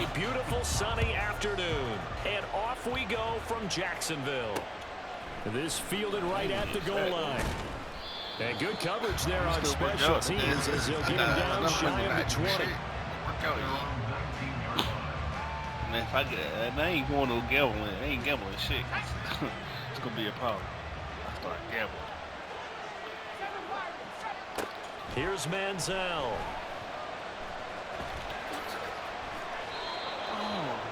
A beautiful sunny afternoon. And off we go from Jacksonville. This fielded right at the goal line. And good coverage there on special teams as they'll get him down shy of the 20. Man, if I ain't going to gambling, I ain't gambling shit. It's going to be a problem. I start gambling. Here's Manziel.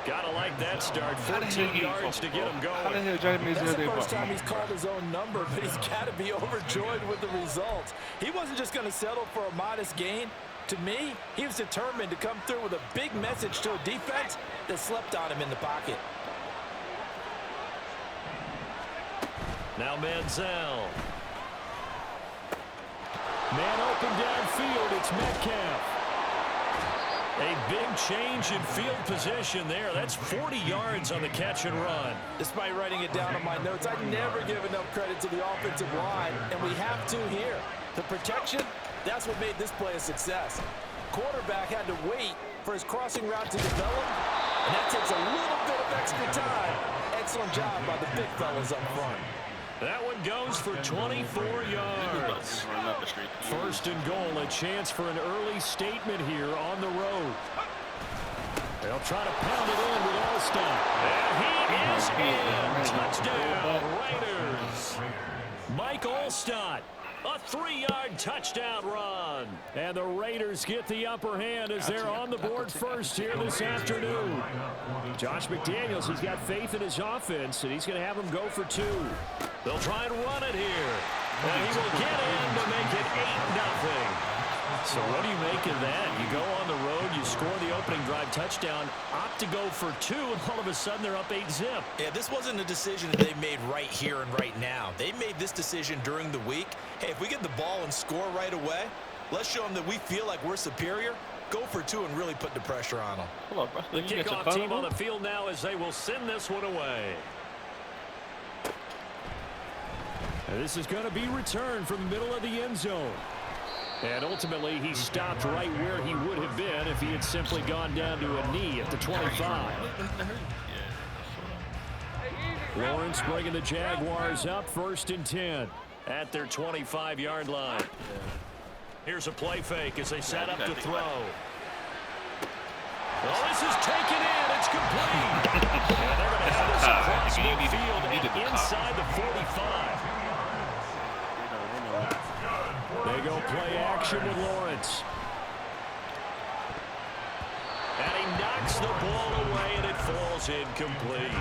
Gotta like that start. 14 yards to get him going. How the hell Johnny Manziel? That's the first time he's called his own number, but he's got to be overjoyed with the results. He wasn't just going to settle for a modest gain. To me, he was determined to come through with a big message to a defense that slept on him in the pocket. Now Manziel. Man open downfield. It's Metcalf. A big change in field position there. That's 40 yards on the catch and run. Despite writing it down on my notes, I never give enough credit to the offensive line, and we have to here. The protection, that's what made this play a success. Quarterback had to wait for his crossing route to develop, and that takes a little bit of extra time. Excellent job by the big fellas up front. That one goes for 24 yards. First and goal, a chance for an early statement here on the road. They'll try to pound it in with Allstott. And he is in. Touchdown, Raiders. Mike Allstott. A 3-yard touchdown run. And the Raiders get the upper hand as they're on the board first here this afternoon. Josh McDaniels, he's got faith in his offense, and he's going to have them go for 2. They'll try and run it here. And he will get in to make it 8-0. So what do you make of that? You go on the road, you score the opening drive touchdown, opt to go for 2, and all of a sudden they're up 8-zip. Yeah, this wasn't a decision that they made right here and right now. They made this decision during the week. Hey, if we get the ball and score right away, let's show them that we feel like we're superior. Go for 2 and really put the pressure on them. The kickoff team on the field now as they will send this one away. And this is going to be returned from the middle of the end zone. And ultimately, he stopped right where he would have been if he had simply gone down to a knee at the 25. Lawrence bringing the Jaguars up 1st and 10 at their 25-yard line. Here's a play fake as they set up to throw. Well, this is taken in. It's complete. And they're going to have this across midfield inside the 45. They go play action with Lawrence. And he knocks the ball away, and it falls incomplete.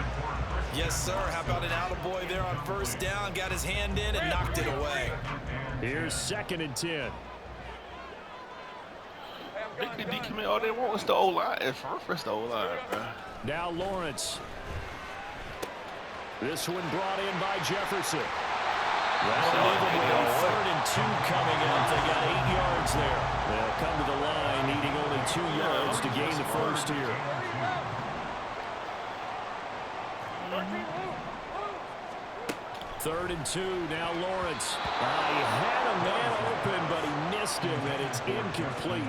Yes, sir. How about an attaboy there on 1st down? Got his hand in and knocked it away. Here's 2nd and 10. They can decomment all they want. It's the O-line. It's the O-line, bro. Now Lawrence. This one brought in by Jefferson. Unbelievable. 3rd and 2 coming up. They got 8 yards there. They'll come to the line, needing only 2 yards to gain the first here. Third and 2, now Lawrence. He had a man open, but he missed him, and it's incomplete.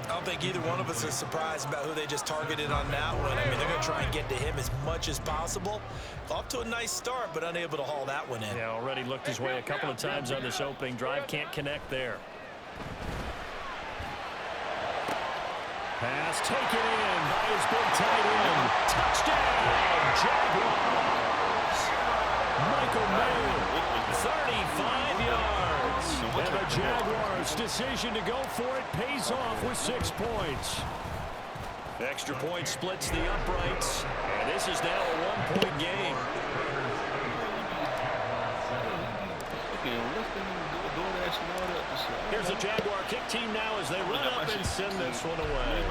I don't think either one of us is surprised about who they just targeted on that one. I mean, they're going to try and get to him as much as possible. Off to a nice start, but unable to haul that one in. Yeah, already looked his way a couple of times on this opening drive. Can't connect there. Pass taken in by his big tight end. Touchdown, Jaguars. Michael Mayer, 35 yards. And the Jaguars' decision to go for it pays off with 6 points. Extra point splits the uprights, and this is now a 1-point game. Here's the Jaguar kick team now as they run up and send this one away.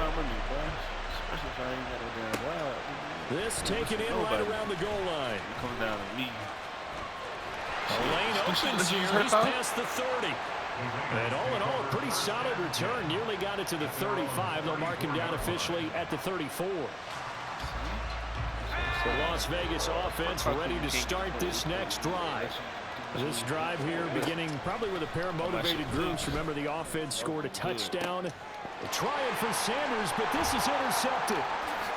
This taken in right around the goal line. Come down to me. Lane opens here. He's past the 30. And all in all, a pretty solid return. Nearly got it to the 35. They'll mark him down officially at the 34. The Las Vegas offense ready to start this next drive. This drive here beginning probably with a pair of motivated groups. Remember, the offense scored a touchdown. Trying for Sanders, but this is intercepted.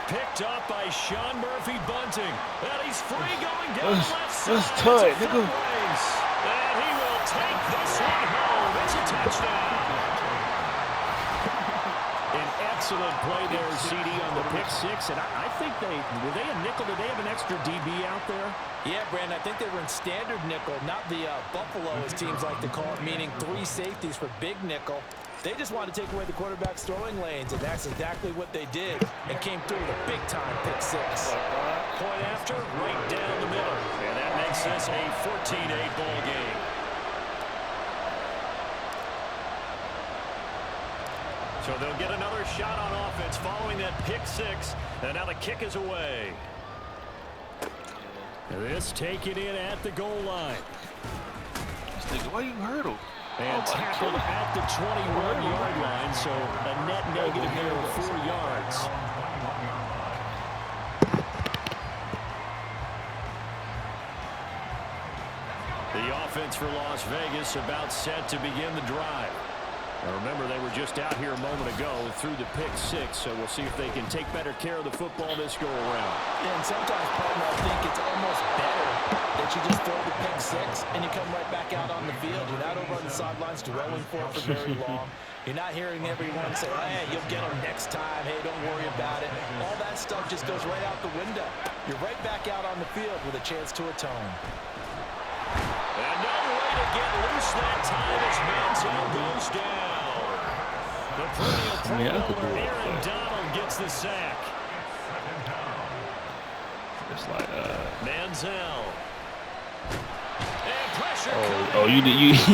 Picked up by Sean Murphy Bunting. And he's free going down the left side. That's tight, nigga. And he will take this one home. It's a touchdown. An excellent play there, CD, on the pick six. And I think were they a nickel? Did they have an extra DB out there? Yeah, Brandon, I think they were in standard nickel, not the Buffalo, as teams like to call it, meaning 3 safeties for big nickel. They just wanted to take away the quarterback's throwing lanes, and that's exactly what they did, and came through with a big-time pick six. Point after, right down the middle. And that makes this a 14-8 ball game. So they'll get another shot on offense following that pick six. And now the kick is away. This taken in at the goal line. This nigga, why you hurdle? And tackled at the 21-yard line, so a net negative here of 4 yards. The offense for Las Vegas about set to begin the drive. Now remember, they were just out here a moment ago through the pick six, so we'll see if they can take better care of the football this go-around. Yeah, and sometimes, partner, I think it's almost better that you just throw the pick six and you come right back out on the field. You're not over on the sidelines dwelling for it for very long. You're not hearing everyone say, hey, you'll get them next time. Hey, don't worry about it. All that stuff just goes right out the window. You're right back out on the field with a chance to atone. And no way to get loose that time as Manziel goes down. The perennial Pro Bowler Aaron Donald gets the sack. It's like Manziel. And pressure. Oh, you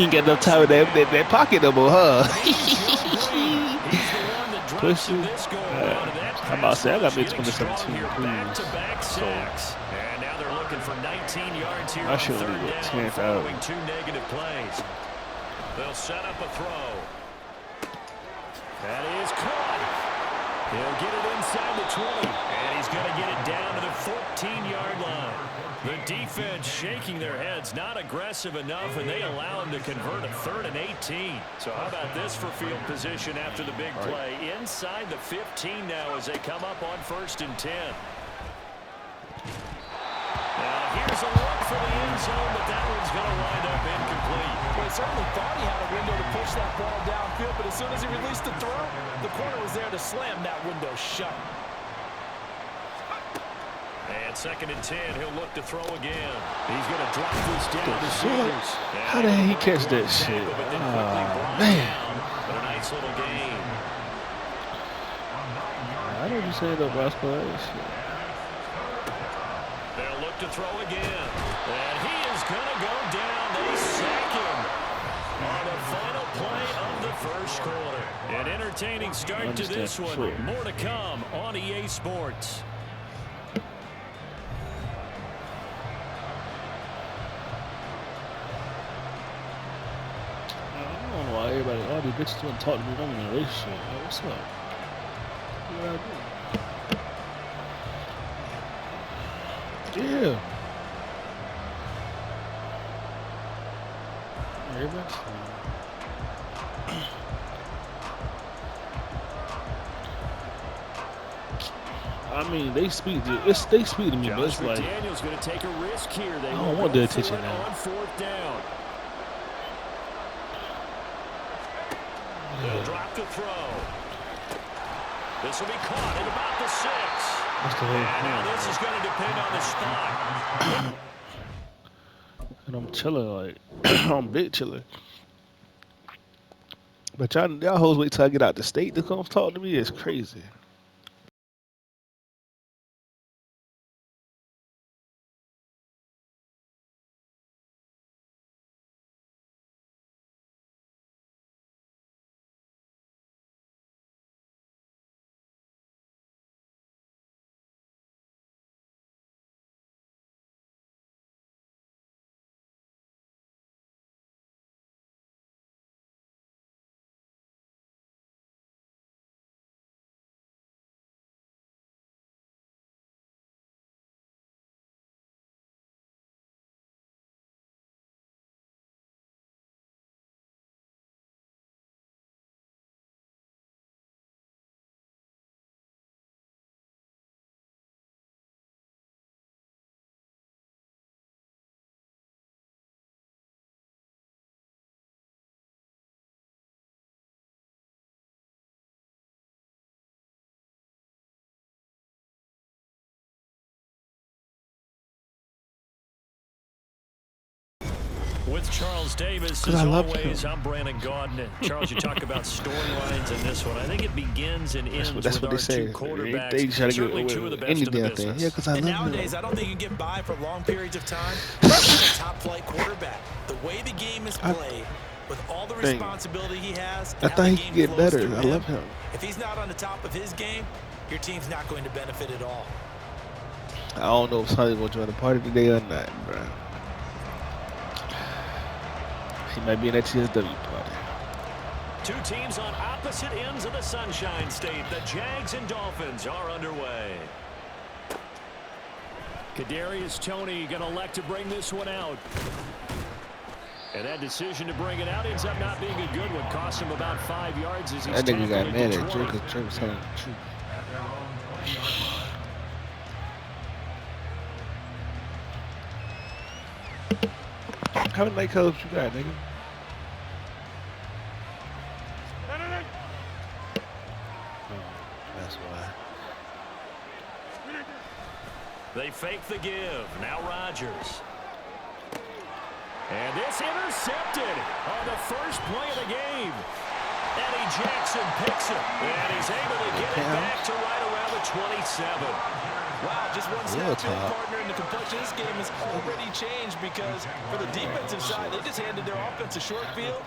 ain't got enough time with that pocket no more, huh? Push it. I'm about to say I got me 2017. Back-to-back sacks. And now they're looking for 19 yards here. I should leave it 10th out. 2 negative plays. They'll set up a throw. That is caught. He'll get it inside the 20. And he's going to get it down to the 14-yard line. The defense shaking their heads, not aggressive enough, and they allow him to convert a 3rd and 18. So how about this for field position after the big play? Inside the 15 now as they come up on 1st and 10. Now here's a look for the end zone, but that one's going to wind up incomplete. Well, he certainly thought he had a window to push that ball downfield, but as soon as he released the throw, the corner was there to slam that window shut. And 2nd and 10, he'll look to throw again. He's going to drop this down to Sanders. How the hell he catch that shit? Oh, man. But a nice little game. I don't just say that Roscoe. They'll look to throw again. And he is going to go down. They sack him on the final play of the 1st quarter. An entertaining start to this one. Sure. More to come on EA Sports. I don't know why everybody, all these bitches want to talk to me. I'm in a relationship. Like, what's up? What I do? Yeah. Everybody. I mean, they speak to me, but it's like Daniel's going to take a risk here. They I don't want the attention now. On 4th down. They'll drop the throw. This will be caught at about the 6. That's the whole And now thing. this is going to depend on the spot. And I'm chilling, like I'm big chilling. But y'all hoes wait till I get out the state to come talk to me. It's crazy. with Charles Davis. As always, I'm Brandon Gaudin. Charles, you talk about storylines in this one. I think it begins and ends with our two quarterbacks. They try to Certainly get two of the any best in the damn thing. business. Yeah, because I love nowadays, him. I don't think you can get by for long periods of time without a top-flight quarterback. The way the game is played, with all the responsibility he has, I thought he could get better. I love him. If he's not on the top of his game, your team's not going to benefit at all. I don't know if Sonny's going to join the party today or not, bro. He might be in that TSW party. Two teams on opposite ends of the Sunshine State. The Jags and Dolphins are underway. Kadarius Toney going to elect to bring this one out. And that decision to bring it out ends up not being a good one. Cost him about 5 yards as he's that nigga got mad at Detroit. Drake because Drake was telling the truth. How many night clubs you got, nigga? That's why. They fake the give. Now Rodgers. And this intercepted on the first play of the game. Eddie Jackson picks it. And he's able to get it back to right around the 27. Wow, just one snap partner, and the complexion of this game has already changed because for the defensive side, they just handed their offense a short field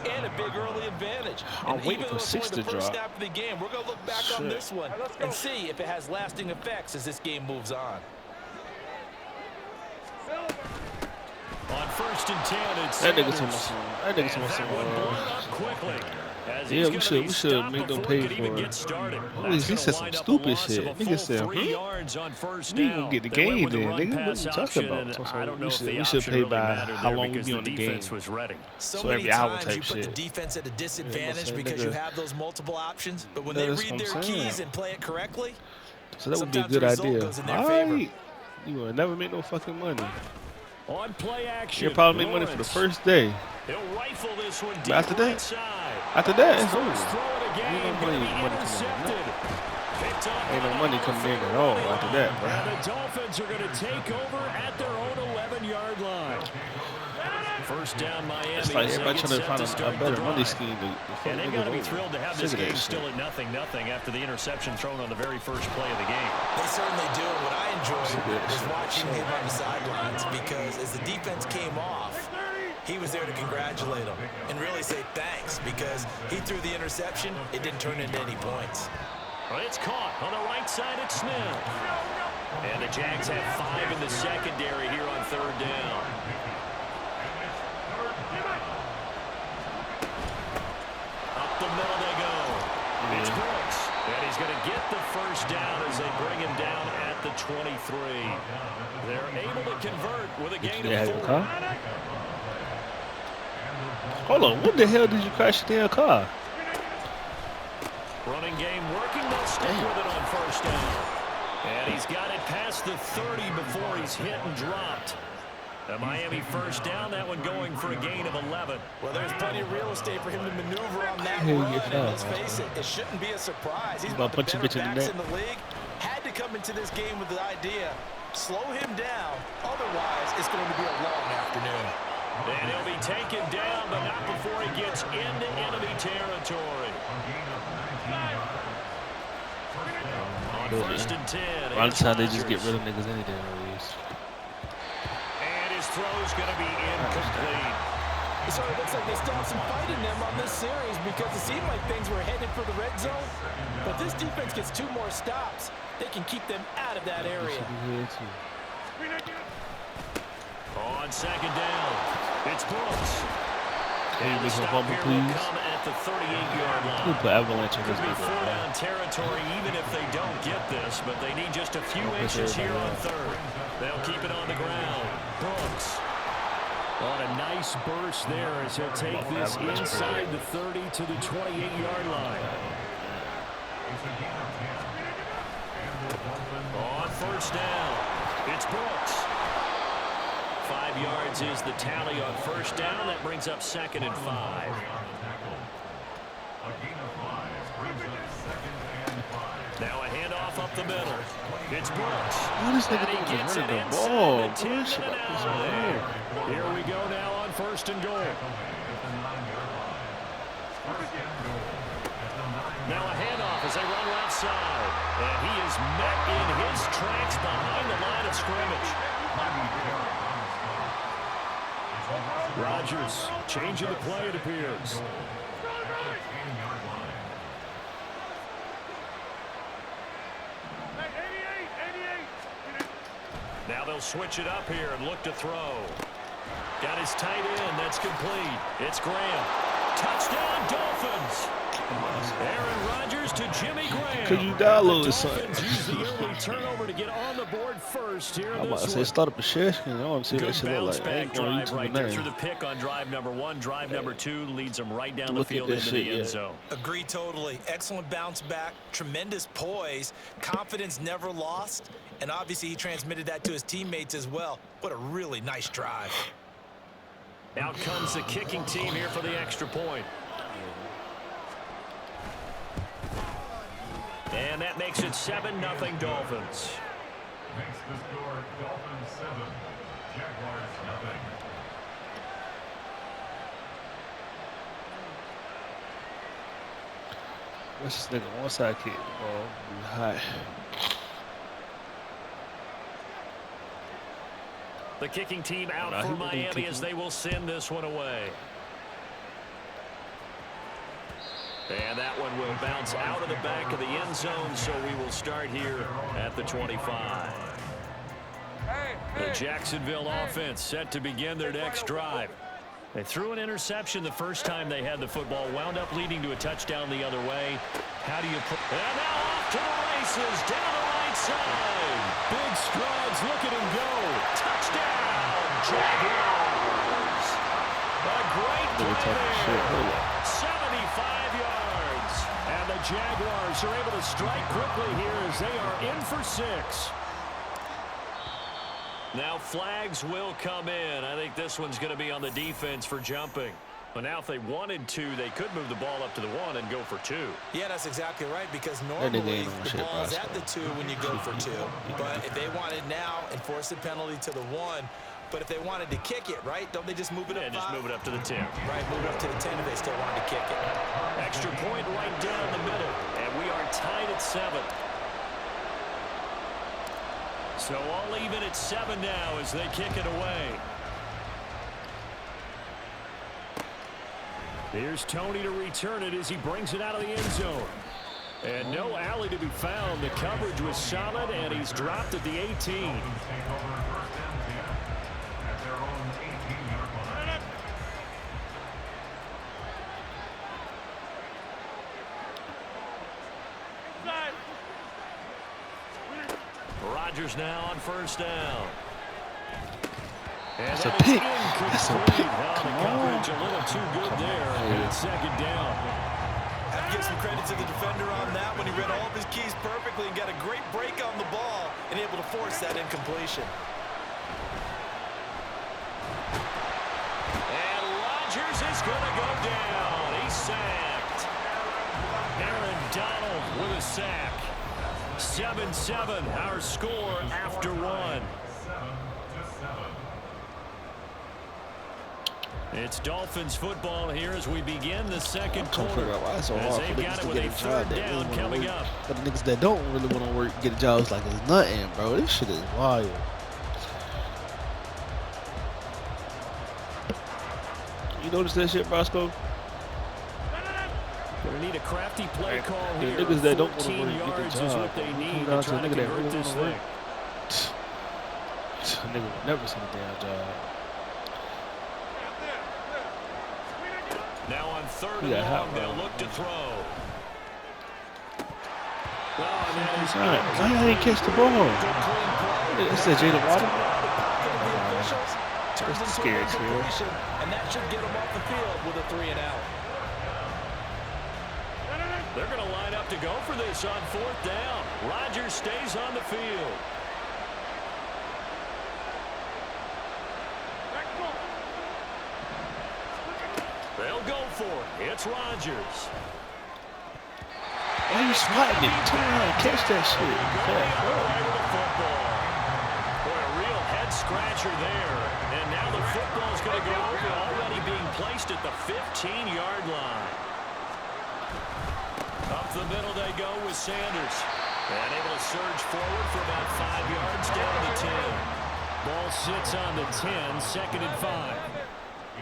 and a big early advantage. I'm waiting even though for it's 6 only to the first drop. snap of the game, we're going to look back on this one and see if it has lasting effects as this game moves on. On 1st and 10, it's That nigga Sanders. that nigga some Quickly, as yeah, he's we gonna should make them pay for it. He said some stupid shit. Nigga said, we gonna get the game then, nigga. What you talking about? I don't know if we should pay by how long we be on the game. Was ready. So every many hour times type you put shit. the defense at a disadvantage Yeah, because nigga. you have those multiple options, but when Yeah, they that's read what their I'm saying. keys and play it correctly, So that would be a sometimes good the result idea. goes in their favor. Alright. You will never make no fucking money. On play action. You'll probably make money for the first day. He'll rifle this one deep But after that, right side. after that, it's First over. throw of the game, Ain't no gonna be money coming in. intercepted. Picked up Ain't no by money coming in at all after that, bro. And the Dolphins are going to take over at their own 11-yard line. First down, Miami. It's like as they everybody get trying to set find start a the better money drive. scheme. And they've got to be thrilled to have this Sick of game that still shit. at 0-0 after the interception thrown on the very first play of the game. They certainly do. And what I enjoyed was watching him on the sidelines because as the defense came off, he was there to congratulate them and really say thanks because he threw the interception. It didn't turn into any points. Well, it's caught on the right side at Smith. And the Jags have 5 in the secondary here on 3rd down. Up the middle they go. It's Brooks. And he's going to get the first down as they bring him down at the 23. They're able to convert with a gain of 4. Hold on, what the hell did you crash the damn car? Running game working. They'll stick with it on 1st down. And he's got it past the 30 before he's hit and dropped. The Miami 1st down, that one going for a gain of 11. Well, there's plenty of real estate for him to maneuver on that run, and let's face it, it shouldn't be a surprise. He's one of the better backs in the league. Had to come into this game with the idea, slow him down, otherwise it's going to be a long afternoon. And he'll be taken down, but not before he gets into enemy territory. On 1st and 10. By the time they just get rid of niggas any damn ways. And his throw's going to be incomplete. So it looks like they still have some fight in them on this series because it seemed like things were headed for the red zone. But this defense gets 2 more stops. They can keep them out of that area. On 2nd down, it's Brooks. Can you And the make a stop bumble, here will please? come at the 38-yard Who line. put Avalanche in Could this be video? 4-down territory even if they don't get this, but they need just a few inches here on 3rd. They'll keep it on the ground. Brooks on a nice burst there as he'll take this inside the 30 to the 28-yard line. On 1st down, it's Brooks. 5 yards is the tally on 1st down. That brings up 2nd and 5. Now a handoff up the middle. It's Brooks. Who this nigga And he doing gets it running the inside ball? the 10 Bullshit. and out. Here we go now on first and goal. Now a handoff as they run left side. And he is met in his tracks behind the line of scrimmage. Rodgers changing the play, it appears. Now they'll switch it up here and look to throw. Got his tight end. That's complete. It's Graham. Touchdown, Dolphins. Aaron Rodgers to Jimmy Graham. Could you download this son? Dolphins use the early turnover to get on the board first here. I'm about to say start up a share screen. I want to see what that shit look like. I ain't going Drive right there through the pick on drive number 1. Drive number 2 leads them right down the field into the end zone. Agree totally. Excellent bounce back. Tremendous poise. Confidence never lost. And obviously he transmitted that to his teammates as well. What a really nice drive. Out comes the kicking team here for the extra point. And that makes it 7-0 Dolphins. Makes the score Dolphins 7, Jaguars nothing. What's this nigga one side kick? Oh, high. The kicking team out for Miami as they will send this one away. And that one will bounce out of the back of the end zone, so we will start here at the 25. The Jacksonville offense set to begin their next drive. They threw an interception the first time they had the football, wound up leading to a touchdown the other way. How do you put... And now off to the races, down the right side. Big strides, look at him go. Touchdown, Jaguars. A great play there. 75 yards. And the Jaguars are able to strike quickly here as they are in for 6. Now flags will come in. I think this one's going to be on the defense for jumping. But now if they wanted to, they could move the ball up to the 1 and go for 2. Yeah, that's exactly right, because normally the ball is at the 2 when you go for 2. But if they wanted now, enforce the penalty to the 1. But if they wanted to kick it, right, don't they just move it up? Yeah, just move it up to the 10. Right, move it up to the 10 if they still wanted to kick it. Extra point right down the middle. And we are tied at 7. So all even at 7 now as they kick it away. Here's Tony to return it as he brings it out of the end zone. And no alley to be found. The coverage was solid, and he's dropped at the 18. Rodgers now on first down. That's a pick. That's a pick. Come on. A little too good there. And it's second down. I have to give some credit to the defender on that when he read all of his keys perfectly and got a great break on the ball and able to force that incompletion. And Rodgers is going to go down. He's sacked. Aaron Donald with a sack. 7-7, our score after 1. It's Dolphins football here as we begin the second quarter. As they've got it with a third down coming up. But the niggas that don't really want to work, get jobs like it's nothing, bro. This shit is wild. You notice that shit, Bosco? Gonna need a crafty play call the here. Niggas that don't want to 14 work, yards get the is job. what they need Down to try to nigga that convert really this wanna thing. work. Nigga will never see a damn job. Now on third and long, they'll look to throw. Why you didn't catch the ball? Is that Jalen Water? That's scary, too. And that should get them off the field with a 3 and out. They're going to line up to go for this on fourth down. Rodgers stays on the field. They'll go for it. It's Rodgers. Why are you swatting it? Turn around and catch that shit. Boy, a real head scratcher there. And now the football's going to go over all placed at the 15-yard line. Up the middle they go with Sanders. And able to surge forward for about 5 yards down to 10. Ball sits on the 10, second and 5.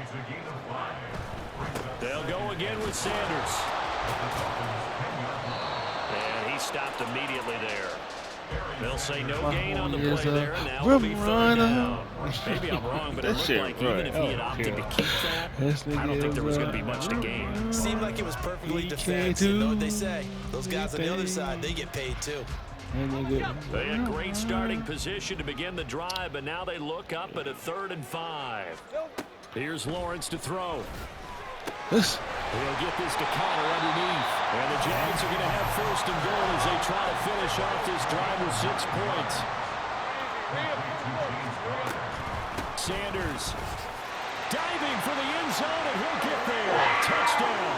It's a gain of 5. They'll go again with Sanders. And he stopped immediately there. They'll say no gain on the play there, and now it'll be third down. Maybe I'm wrong, but it looked like even if he had opted to keep that, I don't think there was going to be much to gain. Seemed like it was perfectly defensive. You know what they say? Those guys on the other side, they get paid too. They had great starting position to begin the drive, but now they look up at a 3rd and 5. Here's Lawrence to throw. He'll get this to Connor underneath. And the Jags are going to have 1st and goal as they try to finish off this drive with 6 points. Sanders diving for the end zone, and he'll get there. Touchdown.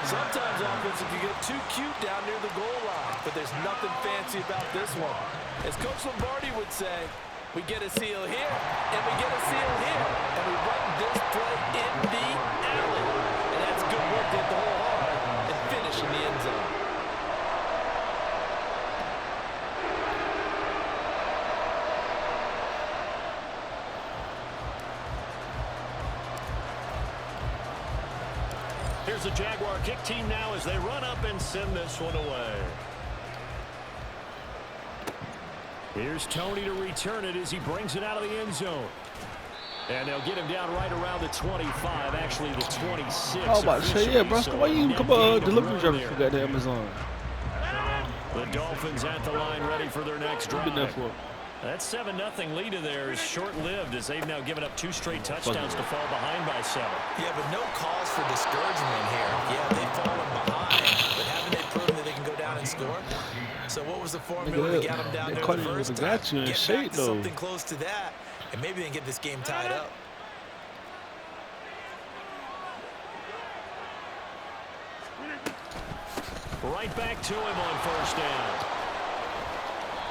Sometimes offenses can get too cute down near the goal line, but there's nothing fancy about this one. As Coach Lombardi would say, we get a seal here, and we get a seal here, and we run this play in the alley. And that's good work to hit the hole hard and finish in the end zone. Here's the Jaguar kick team now as they run up and send this one away. Here's Tony to return it as he brings it out of the end zone. And they'll get him down right around the 25, actually the 26. I was about to say, yeah, bro, why you come delivery driver forgot the Amazon? The Dolphins at the line ready for their next drive. Been there for. That 7-0 lead of theirs is short-lived as they've now given up 2 straight touchdowns to fall behind by 7. Yeah, but no cause for discouragement here. Yeah, they've fallen behind, but haven't they proven that they can go down and score? So what was the formula to get them down there the first time? Got you in Get shape, back to though. something close to that, and maybe they can get this game tied up. Right back to him on 1st down.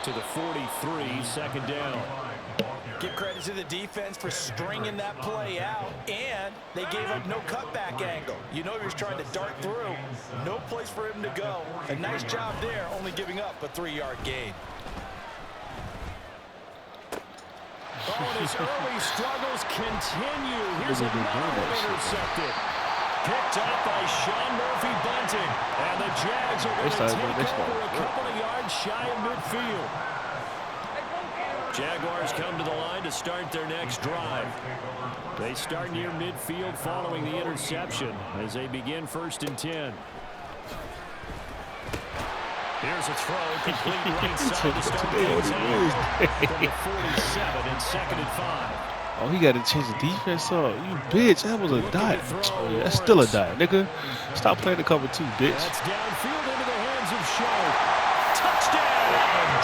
To the 43, 2nd down. Give credit to the defense for stringing that play out, and they gave up no cutback angle. You know he was trying to dart through. No place for him to go. A nice job there, only giving up a 3-yard gain. Oh, and his early struggles continue. Here's another intercepted. Picked up by Sean Murphy-Bunting. And the Jags are going to take over a couple of yards shy of midfield. Jaguars come to the line to start their next drive. They start near midfield following the interception as they begin 1st and 10. Here's a throw, complete right side to start things out from the 47 and 2nd and 5. Oh, he got to change the defense up. You bitch, that was a dot. Oh, yeah, that's still a dot, nigga. Stop playing the cover 2, bitch. That's downfield into the hands of Shaw. Touchdown,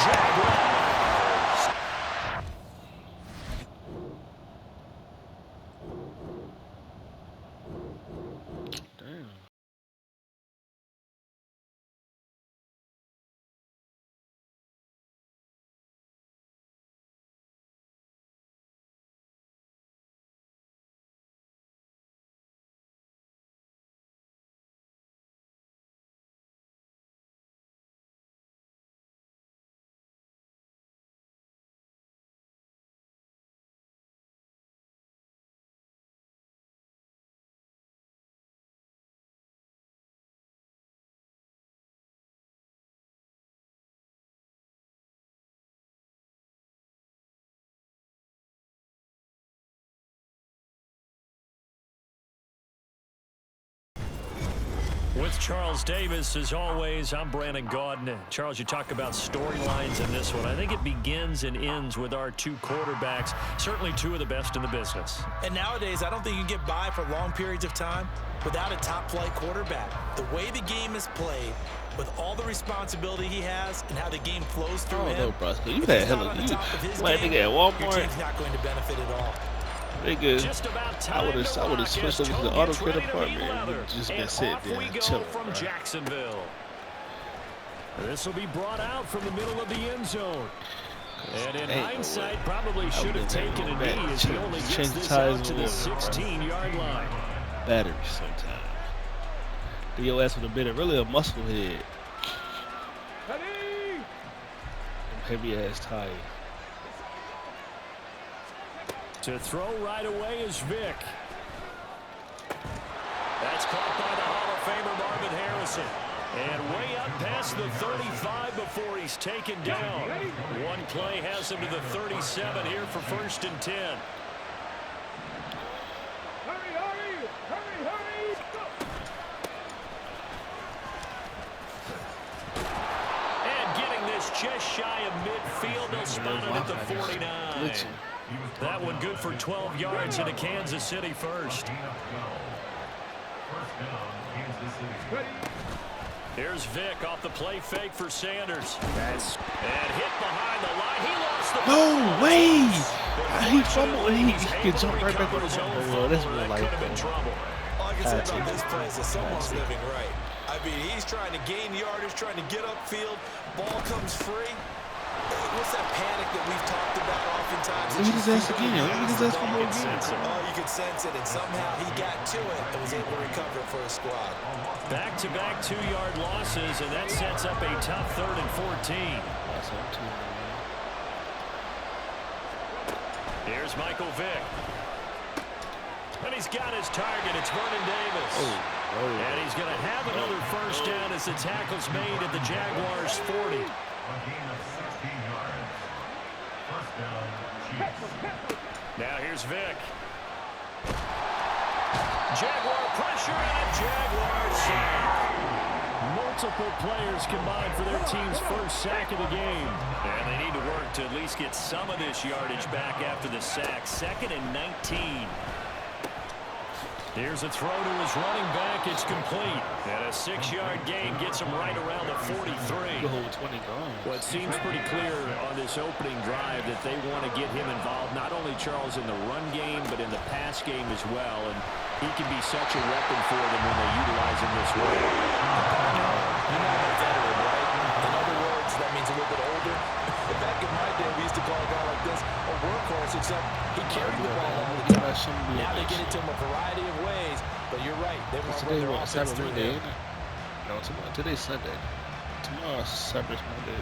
Jaguars. With Charles Davis, as always, I'm Brandon Gaudin. Charles, you talk about storylines in this one. I think it begins and ends with our 2 quarterbacks, certainly 2 of the best in the business. And nowadays, I don't think you can get by for long periods of time without a top-flight quarterback. The way the game is played, with all the responsibility he has and how the game flows through him. No, bro. You had hella. You might nigga at Walmart. Your team's not going to benefit at all. Nigga, I would have switched over to the auto credit department and just been sitting there and chilling. From Jacksonville. This will be brought out from the middle of the end zone. And in hindsight, probably should have taken a knee as he only gets this out to the 16-yard line. battery sometimes. Your ass would have been really a muscle head. Them heavy ass tires. To throw right away is Vick. That's caught by the Hall of Famer Marvin Harrison. And way up past the 35 before he's taken down. One play has him to the 37 here for 1st and 10. And getting this just shy of midfield, they'll spot it at the 49. That one good for 12 yards into Kansas City first. Here's Vick off the play fake for Sanders. And hit behind the line. He lost the ball. No way! He fumbled and he can jump right back on the ball. Well, that's real life. All I can say about this play is that someone's living right. I mean, he's trying to gain yardage, trying to get upfield. Ball comes free. What's that panic that we've talked about oftentimes? Look at his ass again. Look at his ass one more again. Oh, you could sense it, and somehow he got to it and was able to recover for his squad. Back-to-back 2-yard losses, and that sets up a tough 3rd and 14. Here's Michael Vick. And he's got his target. It's Vernon Davis. And he's going to have another first down as the tackle's made at the Jaguars' 40. Now here's Vick. Jaguar pressure and a Jaguar sack. Multiple players combined for their team's first sack of the game. And they need to work to at least get some of this yardage back after the sack. 2nd and 19. Here's a throw to his running back. It's complete. And a 6-yard gain gets him right around the 43. Well, it seems pretty clear on this opening drive that they want to get him involved, not only, Charles, in the run game, but in the pass game as well. And he can be such a weapon for them when they utilize him this way. You know, a veteran, right? In other words, that means a little bit older. Back in my day, we used to call a guy like this a workhorse, except he carried the ball all the time. Now they get it to him a variety of ways, but you're right. They want to run their offense through there. No, today's Sunday. Tomorrow's Sabbath Monday.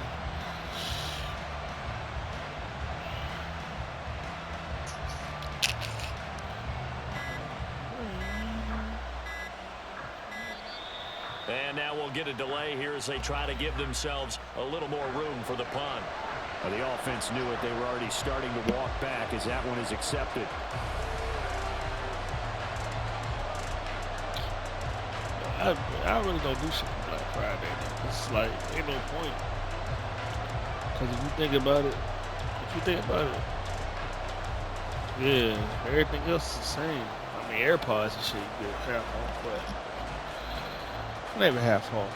And now we'll get a delay here as they try to give themselves a little more room for the punt. The offense knew it. They were already starting to walk back as that one is accepted. I really don't do shit on Black Friday. It's like, ain't no point. Because if you think about it, yeah, everything else is the same. I mean, AirPods and shit, you get half off, but not even half off.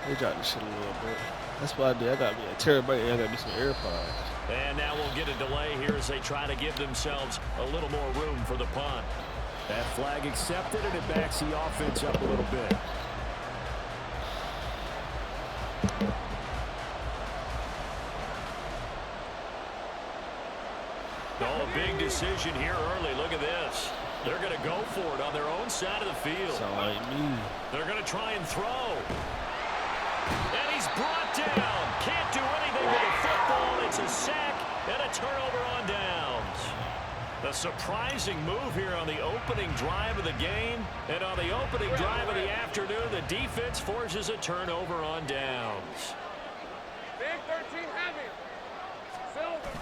They dropped this shit a little bit. That's what I did. I got me a terabyte and I got me some AirPods. And now we'll get a delay here as they try to give themselves a little more room for the punt. That flag accepted, and it backs the offense up a little bit. Oh, a big decision here early. Look at this. They're going to go for it on their own side of the field. Sound like me. They're going to try and throw. And he's brought down. Can't do anything with the football. It's a sack and a turnover on downs. A surprising move here on the opening drive of the game. And on the opening drive of the afternoon, the defense forces a turnover on downs. Big 13 heavy. Silver.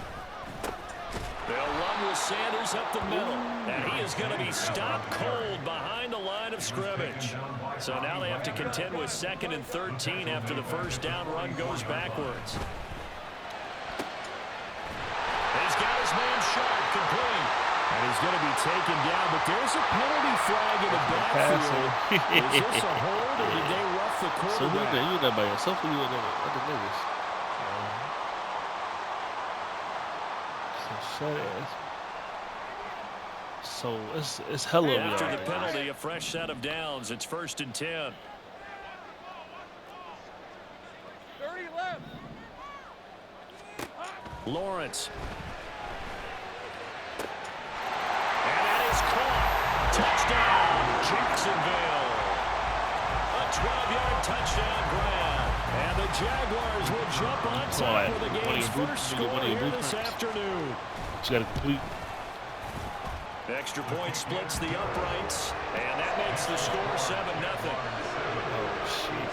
They'll run with Sanders up the middle. And he is going to be stopped cold behind the line of scrimmage. So now they have to contend with 2nd and 13 after the first down run goes backwards. He's got his man Sharp complete. And he's going to be taken down, but there's a penalty flag in the backfield. Is this a hold, or did they rough the quarterback? So you in there by yourself or you in there with other niggas? So it's hella of After y'all. the penalty, a fresh set of downs. It's 1st and 10. 30 left. Lawrence. And that is caught. Touchdown, Jacksonville. A 12-yard touchdown grab. And the Jaguars will jump on top of the game's first score here this afternoon. You got to complete. Extra point splits the uprights, and that makes the score 7-0. Oh, shit.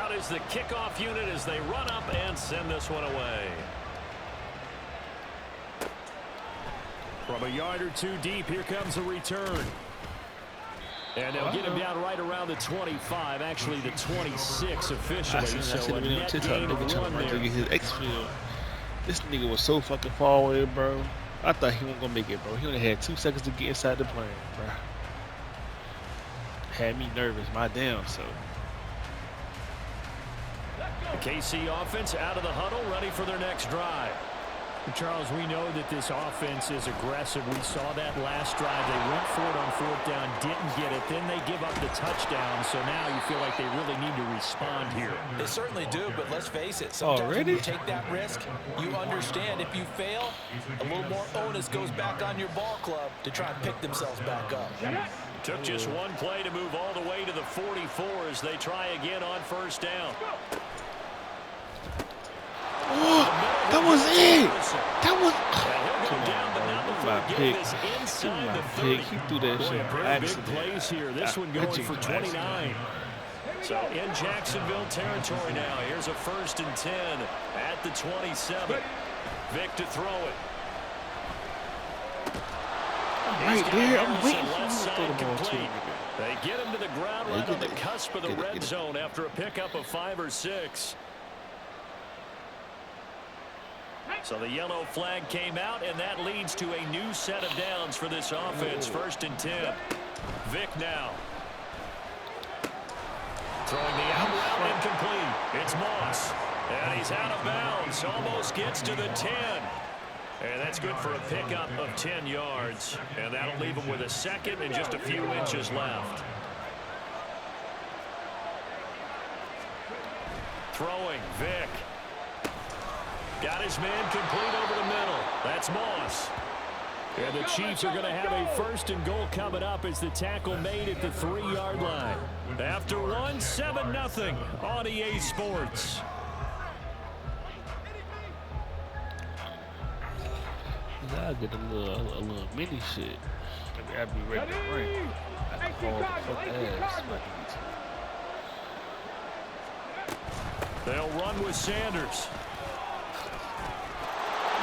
Out is the kickoff unit as they run up and send this one away. From a yard or two deep, here comes a return. And they'll get him down right around the 25, actually the 26 officially. So a net gain of 1 there. His X-field. This nigga was so fucking far away, bro. I thought he wasn't gonna make it, bro. He only had 2 seconds to get inside the plane, bro. Had me nervous, my damn self. The KC offense out of the huddle, ready for their next drive. Charles, we know that this offense is aggressive. We saw that last drive. They went for it on 4th down, didn't get it. Then they give up the touchdown. So now you feel like they really need to respond here. They certainly do, but let's face it. Sometimes when you take that risk, you understand if you fail, a little more onus goes back on your ball club to try and pick themselves back up. Took just one play to move all the way to the 44 as they try again on 1st down. Oh, that was it. That was. My pick. He threw that shit for accident. Big plays here. This one going for 29. So in Jacksonville territory now. Here's a 1st and 10 at the 27. Vic to throw it. Right there. I'm waiting for him to throw the ball to him. They get him to the ground right on the cusp of the red zone after a pickup of 5 or 6. So the yellow flag came out, and that leads to a new set of downs for this offense. 1st and 10. Vic now. Throwing the out route incomplete. It's Moss. And he's out of bounds. Almost gets to the 10. And that's good for a pickup of 10 yards. And that'll leave him with a 2nd and just a few inches left. Throwing, Vic. Got his man complete over the middle. That's Moss. And the Chiefs are going to have a 1st and goal coming up as the tackle made at the 3-yard line. After one, 7-0 on EA Sports. I'll get a little mini shit. Maybe I'll be ready to bring. I can call the fuck ass. They'll run with Sanders.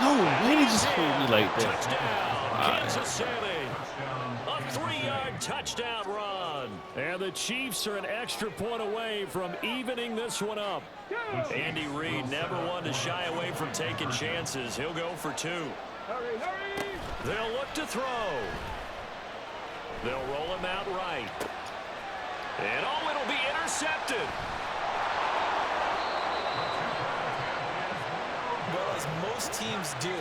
No, why did you just hold me like that? Touchdown, Kansas City. A 3-yard touchdown run. And the Chiefs are an extra point away from evening this one up. Andy Reid never one to shy away from taking chances. He'll go for 2. They'll look to throw. They'll roll him out right. And oh, it'll be intercepted. Well, as most teams do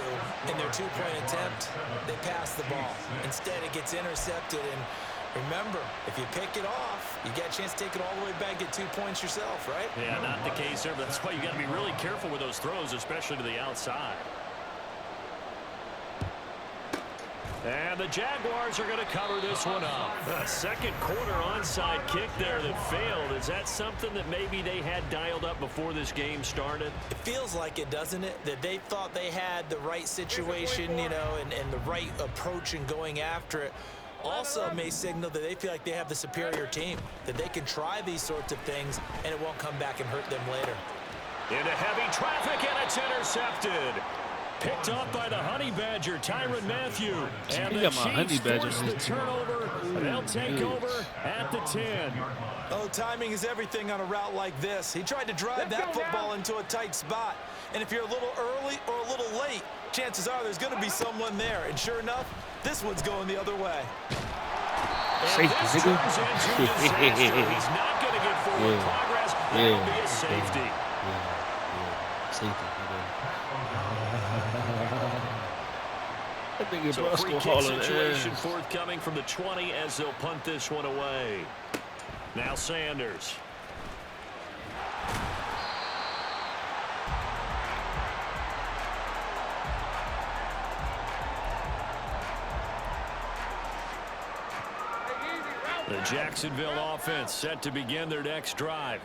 in their 2-point attempt, they pass the ball. Instead, it gets intercepted. And remember, if you pick it off, you get a chance to take it all the way back, get 2 points yourself, right? Yeah, not the case there. But that's why you got to be really careful with those throws, especially to the outside. And the Jaguars are going to cover this one up. A 2nd quarter onside kick there that failed. Is that something that maybe they had dialed up before this game started? It feels like it, doesn't it? That they thought they had the right situation, you know, and the right approach in going after it. Also may signal that they feel like they have the superior team, that they can try these sorts of things, and it won't come back and hurt them later. Into heavy traffic, and it's intercepted. Picked up by the Honey Badger, Tyrann Mathieu. And the Chiefs force the turnover. They'll take over at the 10. Oh, timing is everything on a route like this. He tried to drive that football into a tight spot. And if you're a little early or a little late, chances are there's going to be someone there. And sure enough, this one's going the other way. Safety, nigga. He's not going to get forward progress. That'll be a safety. Safety. So a free kick situation forthcoming from the 20 as they'll punt this one away. Now Sanders. The Jacksonville offense set to begin their next drive.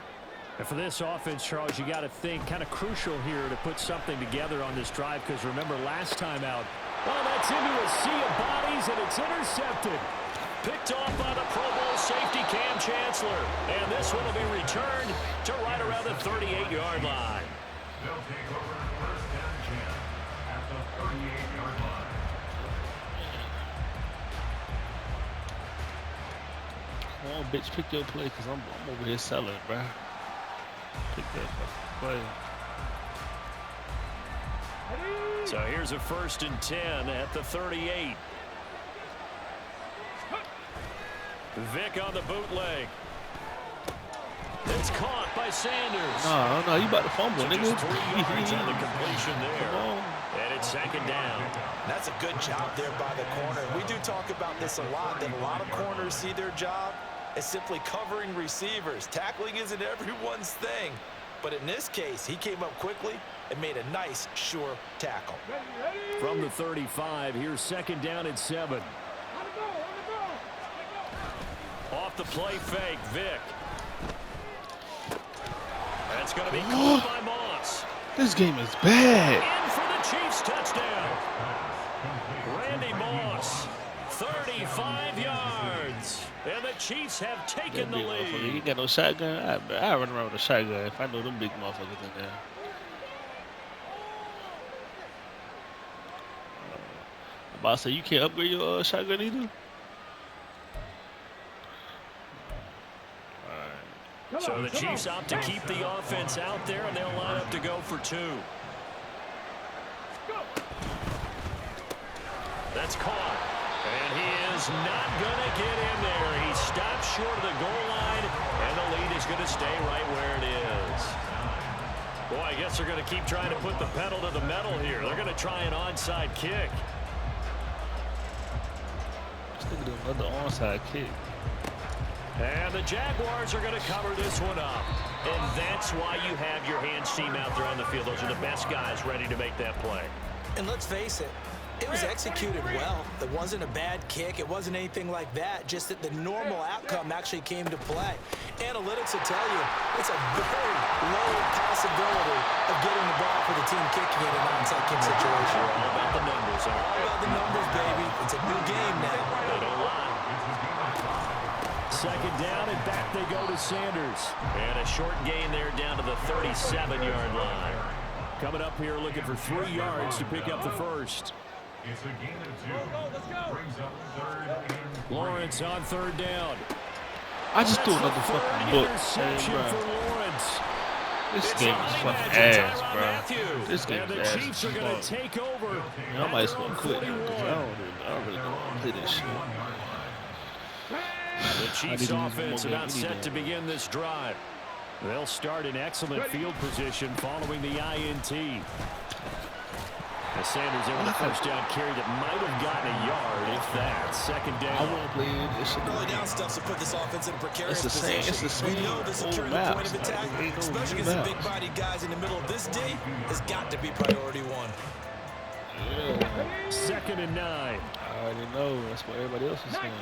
And for this offense, Charles, you got to think kind of crucial here to put something together on this drive, because remember last time out. Oh, that's into a sea of bodies, and it's intercepted. Picked off by the Pro Bowl safety Cam Chancellor. And this one will be returned to right around the 38-yard line. They'll take over first and 10 at the 38-yard line. Come on, bitch, pick your play, because I'm over here selling, bro. Pick that fucking play. So here's a 1st and 10 at the 38. Vick on the bootleg. It's caught by Sanders. No, you about to fumble, nigga. Just 3 yards on the completion there. And it's 2nd down. That's a good job there by the corner. We do talk about this a lot, that a lot of corners see their job as simply covering receivers. Tackling isn't everyone's thing. But in this case, he came up quickly and made a nice, sure tackle. From the 35, here's 2nd down and 7. Off the play fake, Vick. That's going to be caught by Moss. This game is bad. In for the Chiefs touchdown. Randy Moss, 35 yards. And the Chiefs have taken the lead. You got no shotgun? I run around with a shotgun if I know them big motherfuckers in there. I'm about to say, you can't upgrade your shotgun either? So the Chiefs opt to keep the offense out there, and they'll line up to go for 2. That's caught. And he is not going to get in there. He stopped short of the goal line, and the lead is going to stay right where it is. Boy, I guess they're going to keep trying to put the pedal to the metal here. They're going to try an onside kick. Let's look at another onside kick. And the Jaguars are going to cover this one up. And that's why you have your hands team out there on the field. Those are the best guys ready to make that play. And let's face it, it was executed well. It wasn't a bad kick. It wasn't anything like that. Just that the normal outcome actually came to play. Analytics will tell you it's a very low possibility of getting the ball for the team kicking in an onside kick situation. All about the numbers, huh? All about the numbers, baby. It's a new game now. They don't lie. 2nd down, and back they go to Sanders. And a short gain there down to the 37-yard line. Coming up here looking for 3 yards to pick up the first. It's a gain of 2. Brings up 3rd and 3. Lawrence on 3rd down. I just threw another fucking book. Interception Hey, for Lawrence. this game is fucking ass, bro. This game and is the ass. Chiefs are going to take over. I might as well quit now, 'cause I don't really want to play this shit. The Chiefs offense about set to begin this drive. They'll start in excellent field position following the INT. As Sanders there with a 1st down carry that might have gotten a yard, if that. 2nd down. I want to play this shit. Early down stuff to put this offense in a precarious It's the same. position. It's the same We know the old securing the point of maps. attack, Like, ain't no especially new against the maps. big-bodied guys in the middle of this D, has got to be priority 1. Yeah. 2nd and 9. I already know. That's what everybody else is saying.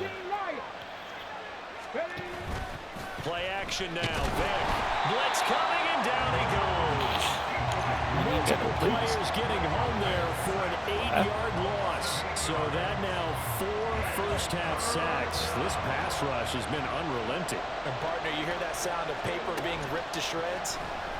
Play action now. Vick. Blitz coming, and down he goes. Multiple players getting home there for an 8-yard loss. So that now 4 first-half sacks. This pass rush has been unrelenting. And partner, you hear that sound of paper being ripped to shreds?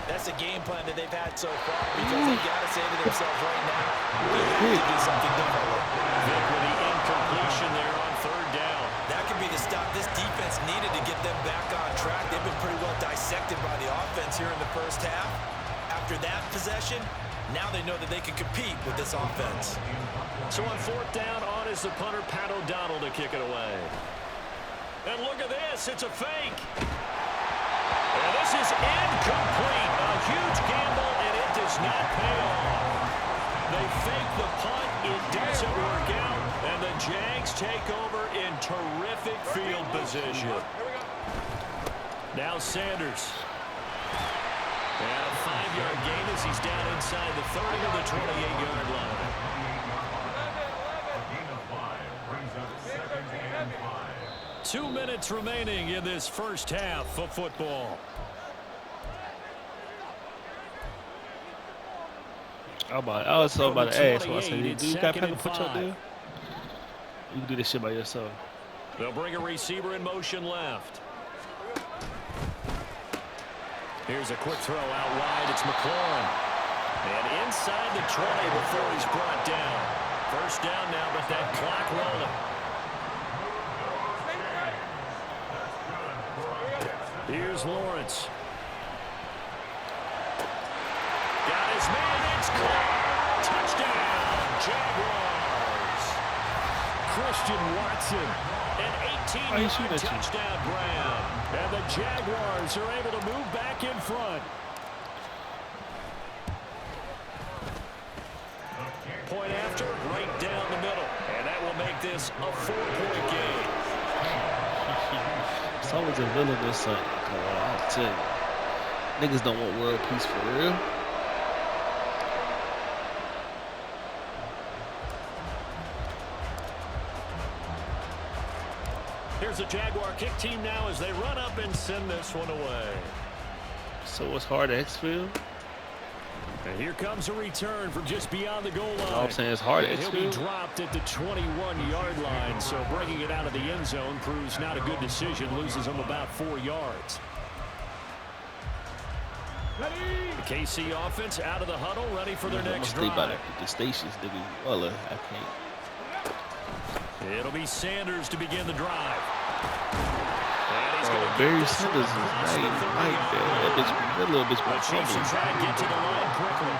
That's the game plan that they've had so far, because they've got to say to themselves right now, we have to do something differently. Vick with the incompletion there on 3rd down. That could be the stop this defense needed to get them back on track. They've been pretty well dissected by the offense here in the first half. After that possession, now they know that they can compete with this offense. So on 4th down, on is the punter, Pat O'Donnell, to kick it away. And look at this. It's a fake. And this is incomplete. A huge gamble, and it does not pay off. They fake the punt. It doesn't work out. And the Jags take over in terrific field position. Now Sanders. And a 5-yard gain as he's down inside the 30 to the 28-yard line. A gain of 5 brings up 2nd and 5. 2 minutes remaining in this first half of football. I was so about to ask. So I said, do you got Packer put you up there? You can do this shit by yourself. They'll bring a receiver in motion left. Here's a quick throw out wide. It's McLaurin. And inside the 20 before he's brought down. First down now, but that clock rolling. Here's Lawrence. Got his man. It's caught. Touchdown, Jaguars. Christian Watson, an 18-yard touchdown grab. And the Jaguars are able to move back in front. Point after, right down the middle. And that will make this a 4-point game. It's always a villain or something. I tell you. Niggas don't want world peace for real. Here's the Jaguar kick team now as they run up and send this one away. So it's hard to exfil. And here comes a return from just beyond the goal line. All I'm saying is hard to and he'll be exfil. dropped at the 21-yard line, so bringing it out of the end zone proves not a good decision. Loses him about 4 yards. The KC offense out of the huddle, ready for their next drive. About the stations, nigga. Well, I can't. It'll be Sanders to begin the drive. Barry Sanders is right there. That little bitch The Chiefs will try to get to the line quickly.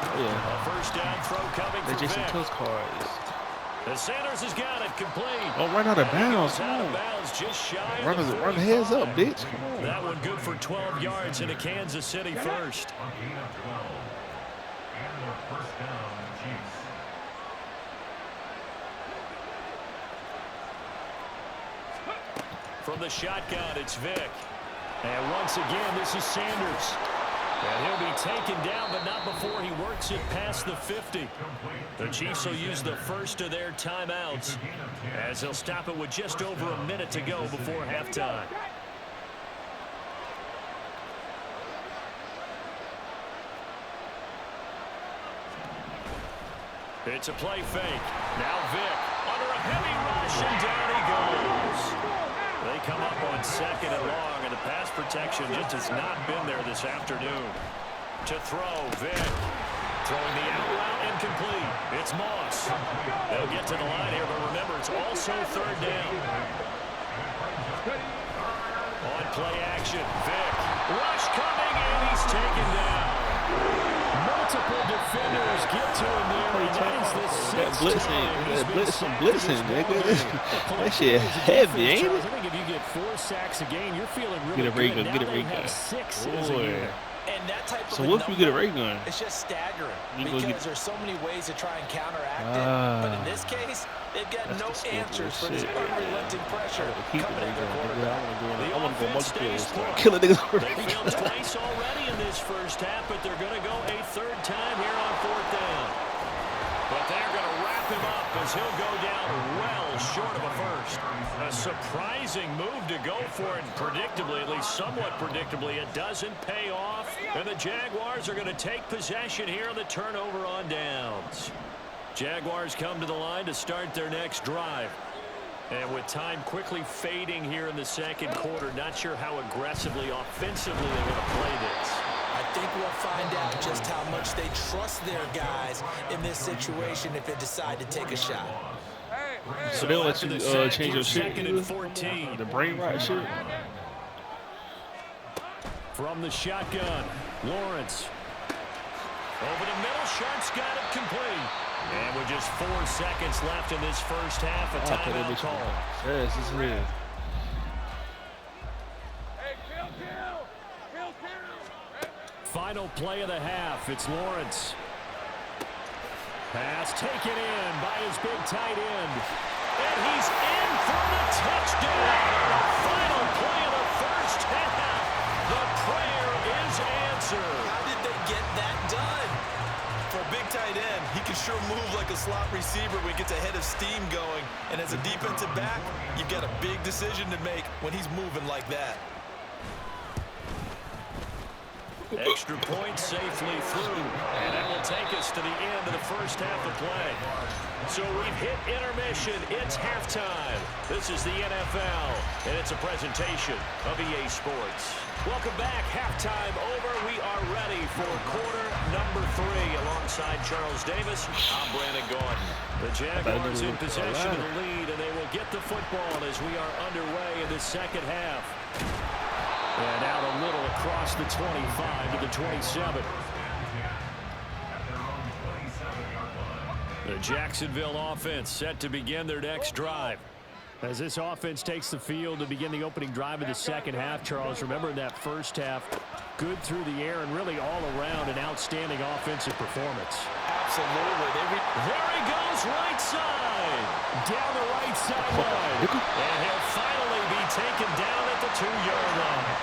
Oh, yeah. A first down throw coming from Jason Vick. Kills cards. And Sanders has got it complete. Oh, run out of bounds. Out of bounds, just shy of Run the heads up, 45. bitch. Come on. That one good for 12 yards into Kansas City first. From the shotgun, it's Vick. And once again, this is Sanders. And he'll be taken down, but not before he works it past the 50. The Chiefs will use the first of their timeouts as they'll stop it with just over a minute to go before halftime. It's a play fake. Now Vick under a heavy rush, and down he goes. They come up on second and long, and the pass protection just has not been there this afternoon. To throw, Vick. Throwing the out route incomplete. It's Moss. They'll get to the line here, but remember, it's also third down. On play action, Vick. Rush coming, and he's taken down. Multiple defenders get to him there, and that is the sixth time. Blitzing, nigga. That shit heavy, ain't it? I think if you get 4 sacks a game, you're feeling really good. Now they have 6 as a unit. And that type of So what if you get a ray gun? It's just staggering You because get... there's so many ways to try and counteract it. But in this case, they've got no answers for this unrelenting pressure coming at their quarterback. I want to go multiple. Kill a nigga. They failed twice already in this first half, but they're going to go a third time here on fourth down. But they're going to wrap him up as he'll go down well short of a first. A surprising move to go for it, and predictably, at least somewhat predictably, it doesn't pay off. And the Jaguars are going to take possession here on the turnover on downs. Jaguars come to the line to start their next drive. And with time quickly fading here in the second quarter, not sure how aggressively, offensively they're going to play this. I think we'll find out just how much they trust their guys in this situation if they decide to take a shot. So they'll let you change your shit. Second and 14. The brain rot shit. From the shotgun, Lawrence. Over the middle, Sharp's got it complete. And with just 4 seconds left in this first half, a timeout call. Yes, this is real. Final play of the half, it's Lawrence. Pass taken in by his big tight end. And he's in for the touchdown. The final play of the first half. The prayer is answered. How did they get that done? For a big tight tight end, he can sure move like a slot receiver when he gets a head of steam going. And as a defensive back, you've got a big decision to make when he's moving like that. Extra point safely through, and that will take us to the end of the first half of play. So we've hit intermission. It's halftime. This is the NFL, and it's a presentation of EA Sports. Welcome back. Halftime over. We are ready for quarter number 3. Alongside Charles Davis, I'm Brandon Gordon. The Jaguars in possession of the lead, and they will get the football as we are underway in the second half. And out a little across the 25 to the 27. The Jacksonville offense set to begin their next drive. As this offense takes the field to begin the opening drive of the second half, Charles, remember in that first half, good through the air and really all around an outstanding offensive performance. Absolutely. There he goes, right side. Down the right sideline. And he'll finally be taken down at the 2-yard line.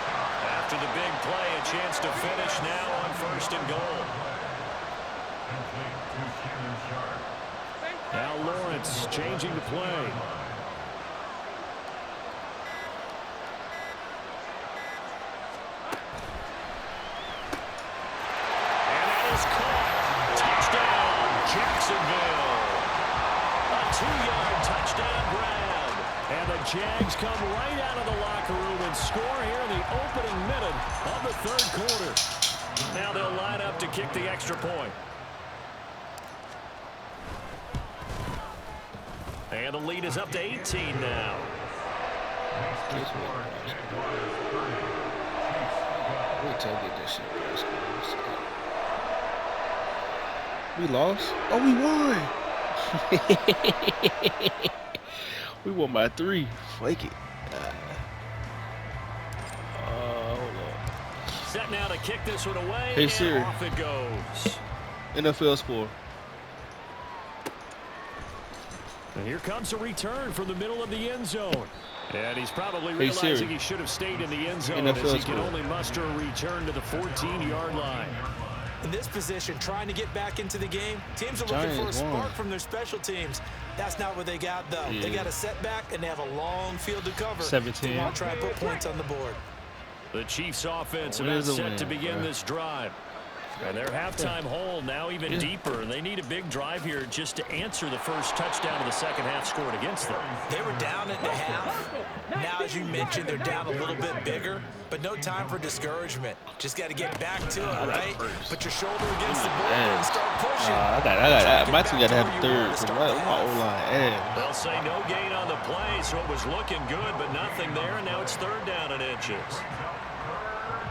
After the big play, a chance to finish now on 1st and goal. Now Lawrence changing the play. And that is caught. Touchdown, Jacksonville. A 2-yard touchdown grab. And the Jags come right out of the locker room and score here in the opening minute of the 3rd quarter. Now they'll line up to kick the extra point. And the lead is up to 18 now. We lost? Oh, we won. We won by 3. Flake it. Hold on. Set now to kick this one away. Hey, and Siri. Off it goes. NFL score. And here comes a return from the middle of the end zone. And he's probably Hey, realizing Siri. he should have stayed in the end zone NFL as he score. can only muster a return to the 14-yard line. In this position, trying to get back into the game, teams are looking for a Giants won. spark from their special teams. That's not what they got, though. Yeah. They got a setback, and they have a long field to cover. 17. They want to try and put points on the board. The Chiefs offense Win about is a set win, to begin bro. this drive. And their halftime hole now even deeper. They need a big drive here just to answer the first touchdown of the second half scored against them. They were down at the half. Now, as you mentioned, they're down a little bit bigger, but no time for discouragement. Just got to get back to it, right? Put your shoulder against the board and start pushing. I got. My team got to have a third. So my O-line. They'll say no gain on the play, so it was looking good, but nothing there, and now it's 3rd down and inches.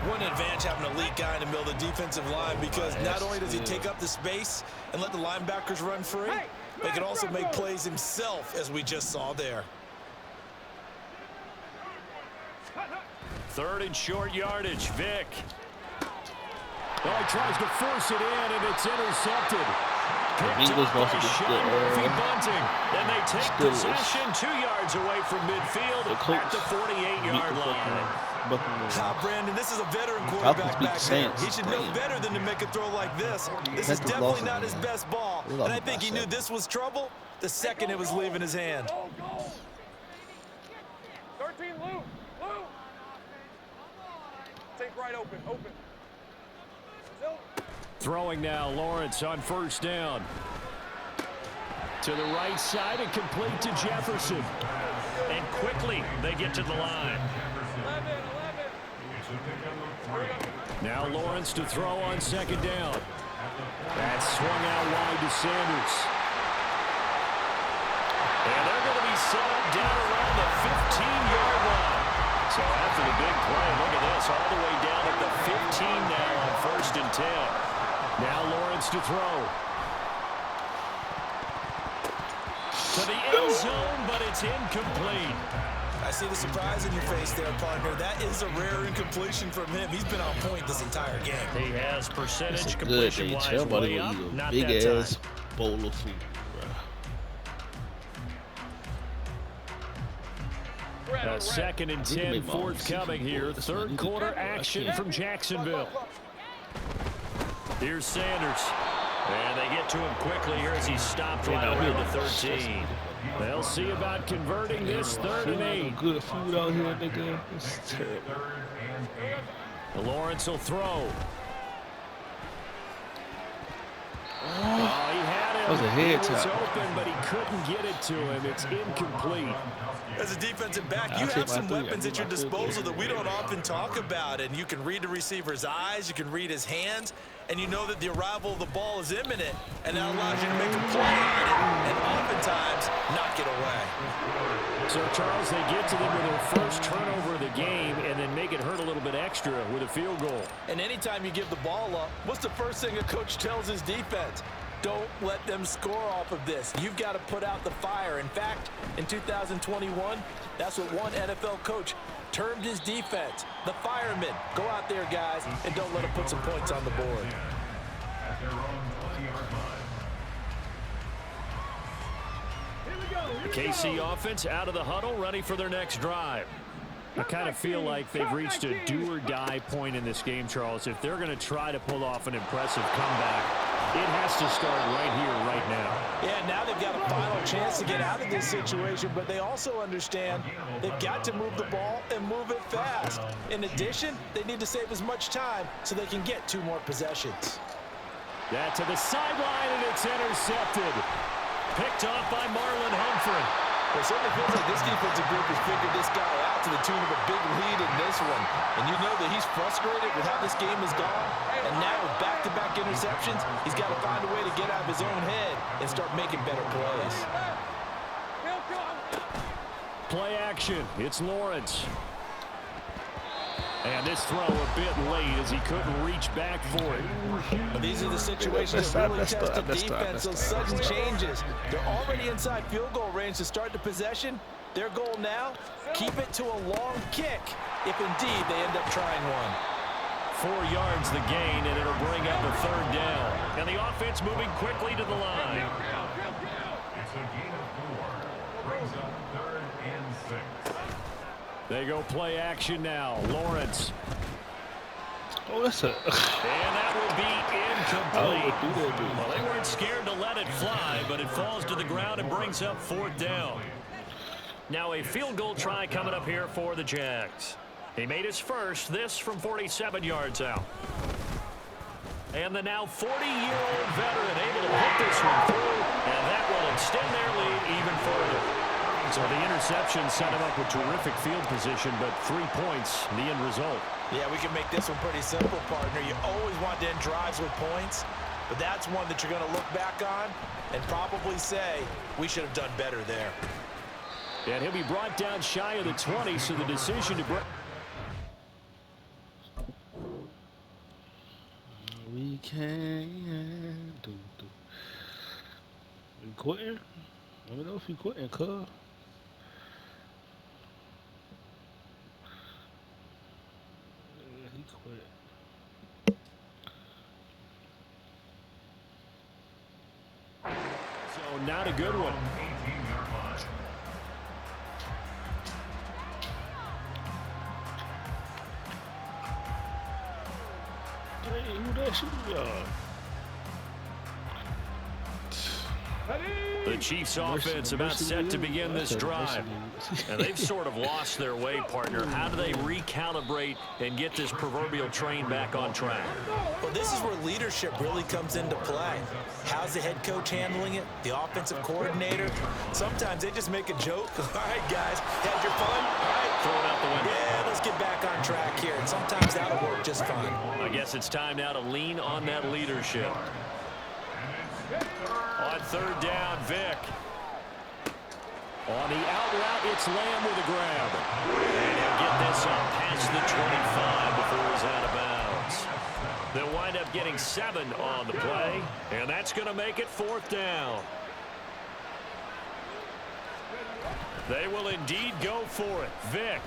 One advantage having an elite guy in the middle of the defensive line because not only does he take up the space and let the linebackers run free, but he can also make plays himself, as we just saw there. 3rd and short yardage, Vick. Oh, he tries to force it in, and it's intercepted. Picked up by Sean Murphy bunting. Then they take possession 2 yards away from midfield at the 48-yard line. Brandon, this is a veteran quarterback back there. He should know better than to make a throw like this. This is definitely not his best ball. And I think he knew this was trouble the second it was leaving his hand. 13 loose. Take right open. Throwing now, Lawrence on 1st down. To the right side and complete to Jefferson. And quickly they get to the line. 11. Now Lawrence to throw on 2nd down. That swung out wide to Sanders. And they're going to be set up down around the 15-yard line. So after the big play, look at this, all the way down at the 15 now on 1st and 10. Now Lawrence to throw. To the end zone, but it's incomplete. I see the surprise in your face there, partner. That is a rare incompletion from him. He's been on point this entire game. He has percentage Good. completion-wise Tell buddy way up, you not big that time. ass bowl of food, bro. 2nd and 10 forthcoming here. 3rd quarter action from Jacksonville. Here's Sanders. And they get to him quickly here as he's stopped right around the 13. They'll see about converting this 3rd and 8. Good food out here, nigga. It's terrible. Lawrence will throw. Oh, he had him. That was a head He was tap. open, but he couldn't get it to him. It's incomplete. As a defensive back, you have some weapons at your disposal that we don't often talk about, and you can read the receiver's eyes, you can read his hands, and you know that the arrival of the ball is imminent, and that allows you to make a play on it, and oftentimes knock it away. So, Charles, they get to them with their first turnover of the game and then make it hurt a little bit extra with a field goal. And anytime you give the ball up, what's the first thing a coach tells his defense? Don't let them score off of this. You've got to put out the fire. In fact, in 2021, that's what one NFL coach termed his defense, the firemen. Go out there, guys, and don't let them put some points on the board. At their own 20-yard line. The KC offense out of the huddle, ready for their next drive. I kind of feel like they've reached a do-or-die point in this game, Charles. If they're going to try to pull off an impressive comeback, it has to start right here, right now. Yeah, now they've got a final chance to get out of this situation, but they also understand they've got to move the ball and move it fast. In addition, they need to save as much time so they can get 2 more possessions. That to the sideline, and it's intercepted. Picked off by Marlon Humphrey. It certainly feels like this defensive group has figured this guy out to the tune of a big lead in this one. And you know that he's frustrated with how this game has gone. And now with back-to-back interceptions, he's got to find a way to get out of his own head and start making better plays. Play action. It's Lawrence. And this throw a bit late as he couldn't reach back for it. But these are the situations that really test the defense, those sudden changes. They're already inside field goal range to start the possession. Their goal now, keep it to a long kick, if indeed they end up trying one. 4 yards the gain, and it'll bring up a 3rd down. And the offense moving quickly to the line. It's a gain of 4. Brings up 3rd and 6. They go play action now. Lawrence. Oh, that's a... And that will be incomplete. Well, they weren't scared to let it fly, but it falls to the ground and brings up 4th down. Now a field goal try coming up here for the Jags. He made his first, this from 47 yards out. And the now 40-year-old veteran able to put this one through, and that will extend their lead even further. So the interception set him up with terrific field position, but 3 points, the end result. Yeah, we can make this one pretty simple, partner. You always want to end drives with points, but that's one that you're going to look back on and probably say, we should have done better there. And he'll be brought down shy of the 20, so the decision to break. We can do. We quitting? Let me know if you quitting, cuz. Yeah, he quit. So not a good one. 18-yard line. Hey, who that shooting? The Chiefs offense about set to begin this drive. And they've sort of lost their way, partner. How do they recalibrate and get this proverbial train back on track? Well, this is where leadership really comes into play. How's the head coach handling it? The offensive coordinator? Sometimes they just make a joke. All right, guys, had your fun? All right. Throw it out the window. Yeah, let's get back on track here. And sometimes that'll work just fine. I guess it's time now to lean on that leadership. On 3rd down, Vick. On the out route, it's Lamb with a grab. And he'll get this up past the 25 before he's out of bounds. They'll wind up getting 7 on the play, and that's going to make it 4th down. They will indeed go for it. Vick.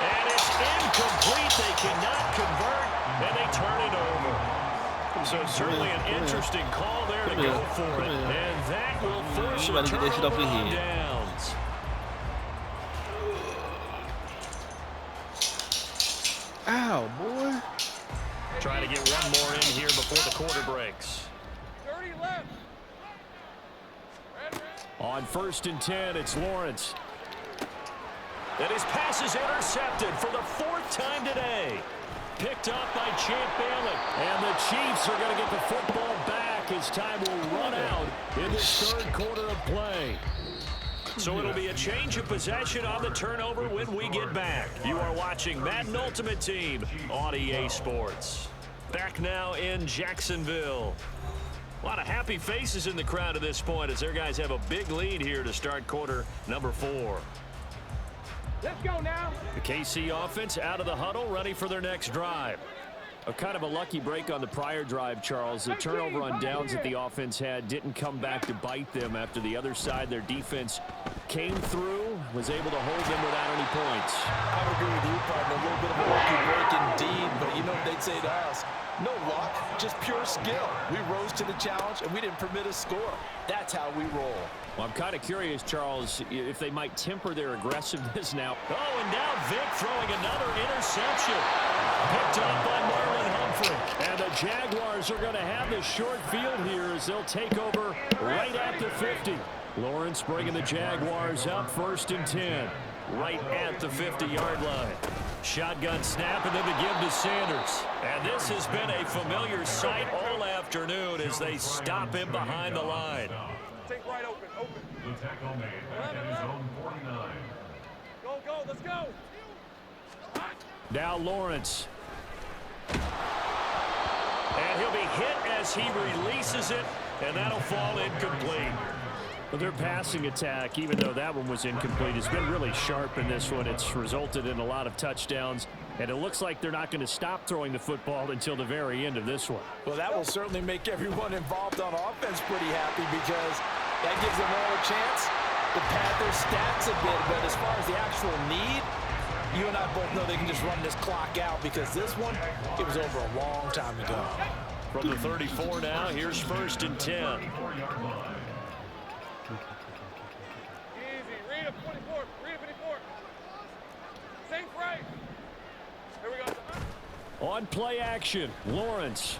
And it's incomplete. They cannot convert, and they turn it over. So certainly an interesting call there to go for it. And that will force a turnover on downs. Ow, boy. Trying to get one more in here before the quarter breaks. 30 left. On 1st and 10, it's Lawrence. And his pass is intercepted for the 4th time today. Picked up by Champ Bailey. And the Chiefs are going to get the football back as time will run out in this 3rd quarter of play. So it'll be a change of possession on the turnover when we get back. You are watching Madden Ultimate Team on EA Sports. Back now in Jacksonville. A lot of happy faces in the crowd at this point as their guys have a big lead here to start quarter number 4. Let's go now. The KC offense out of the huddle, ready for their next drive. A kind of a lucky break on the prior drive, Charles. The turnover on downs that the offense had didn't come back to bite them after the other side. Their defense came through, was able to hold them without any points. I would agree with you, partner. A little bit of a lucky break indeed, but you know what they'd say to us? No luck, just pure skill. We rose to the challenge, and we didn't permit a score. That's how we roll. Well, I'm kind of curious, Charles, if they might temper their aggressiveness now. Oh, and now Vic throwing another interception. Picked up by Marlon Humphrey. And the Jaguars are going to have the short field here as they'll take over right at the 50. Lawrence bringing the Jaguars up 1st and 10. Right at the 50-yard line. Shotgun snap and then the give to Sanders. And this has been a familiar sight all afternoon as they stop him behind the line. Take right open. The tackle made back at his own 49. Go, let's go. Now Lawrence. And he'll be hit as he releases it, and that'll fall incomplete. But their passing attack, even though that one was incomplete, has been really sharp in this one. It's resulted in a lot of touchdowns, and it looks like they're not going to stop throwing the football until the very end of this one. Well, that will certainly make everyone involved on offense pretty happy because that gives them all a chance to pad their stats a bit. But as far as the actual need, you and I both know they can just run this clock out because this one, it was over a long time ago. From the 34 now, here's 1st and 10. Easy. Read a 24. Read a 54. Safe right. Here we go. On play action, Lawrence.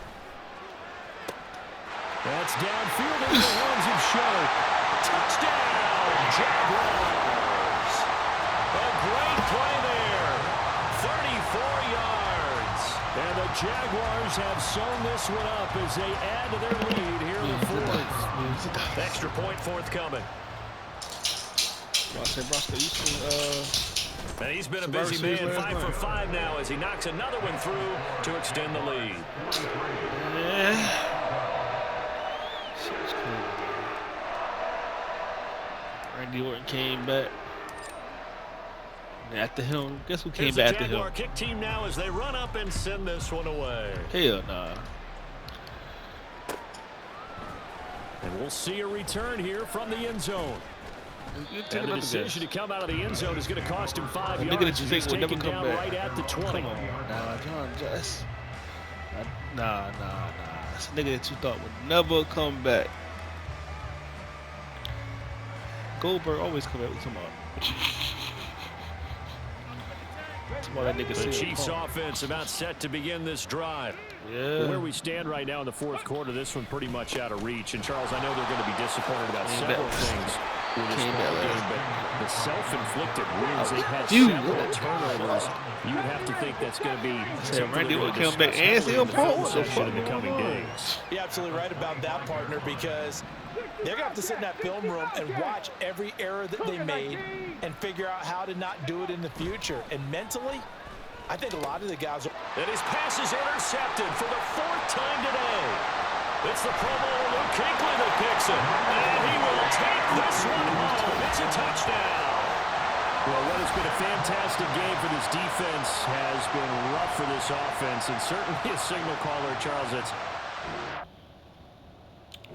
That's downfield into the hands of Sharp. Touchdown, Jaguars. A great play there. 34 yards. And the Jaguars have sewn this one up as they add to their lead here in the 4th. Extra point forthcoming. And he's been a busy man, 5 for 5 now as he knocks another one through to extend the lead. Yeah. Randy Orton came back. And after him, guess who came back after him? Jaguar kick team now as they run up and send this one away. Hell nah. And we'll see a return here from the end zone. And the decision to come out of the end zone is going to cost him 5 yards. He's taken down right at the 20. Come on, nah, John Jess. Nah. That's a nigga that you thought would never come back. Goldberg always come back with some The Chiefs offense about set to begin this drive. Yeah. Where we stand right now in the 4th quarter, this one pretty much out of reach. And Charles, I know they're going to be disappointed about several things with this ball game, but the self-inflicted wounds they've had several turnovers. You would have to think that's going to be Randy will come back and still in the coming days. You're absolutely right about that, partner, because they're going to have to sit in that film room and watch every error that they made and figure out how to not do it in the future. And mentally, I think a lot of the guys are... And his pass is intercepted for the 4th time today. It's the Pro Bowler Luke Kuechly that picks it. And he will take this one home. It's a touchdown. Well, what has been a fantastic game for this defense has been rough for this offense, and certainly a signal caller, Charles. It's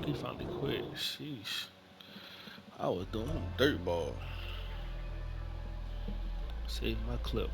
he finally quit. Sheesh. I was doing dirt ball. Save my clip.